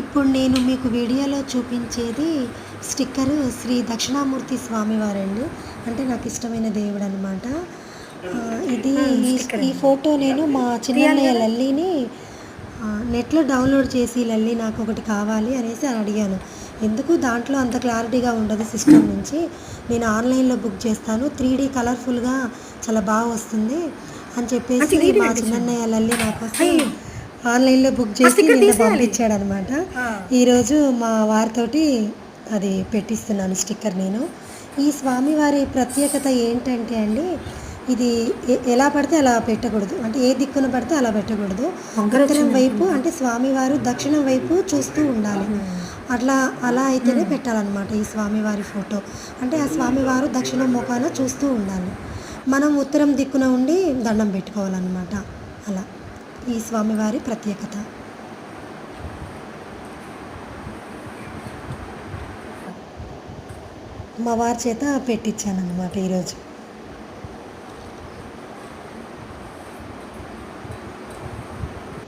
ఇప్పుడు నేను మీకు వీడియోలో చూపించేది స్టిక్కరు శ్రీ దక్షిణామూర్తి స్వామివారండి. అంటే నాకు ఇష్టమైన దేవుడు అనమాట. ఇది ఈ ఫోటో నేను మా చిన్నన్నయ్య లల్లీని నెట్లో డౌన్లోడ్ చేసి లల్లి నాకు ఒకటి కావాలి అనేసి అడిగాను. ఎందుకు దాంట్లో అంత క్లారిటీగా ఉండదు సిస్టమ్ నుంచి, నేను ఆన్లైన్లో బుక్ చేస్తాను, 3D కలర్ఫుల్గా చాలా బాగా వస్తుంది అని చెప్పేసి మా చిన్నన్నయ్య లల్లి నాకోసం ఆన్లైన్లో బుక్ చేసి నిన్న పంపించాడనమాట. ఈరోజు మా వారితోటి అది పెట్టిస్తున్నాను స్టిక్కర్ నేను. ఈ స్వామివారి ప్రత్యేకత ఏంటంటే అండి, ఇది ఎలా పడితే అలా పెట్టకూడదు, అంటే ఏ దిక్కున పడితే అలా పెట్టకూడదు. ఉత్తరం వైపు అంటే స్వామివారు దక్షిణం వైపు చూస్తూ ఉండాలి. అలా అయితేనే పెట్టాలన్నమాట ఈ స్వామివారి ఫోటో. అంటే ఆ స్వామివారు దక్షిణం ముఖాన చూస్తూ ఉండాలి, మనం ఉత్తరం దిక్కున ఉండి దండం పెట్టుకోవాలన్నమాట. అలా ఈ స్వామివారి ప్రత్యేకత. మా వారి చేత పెట్టించాను అన్నమాట ఈరోజు.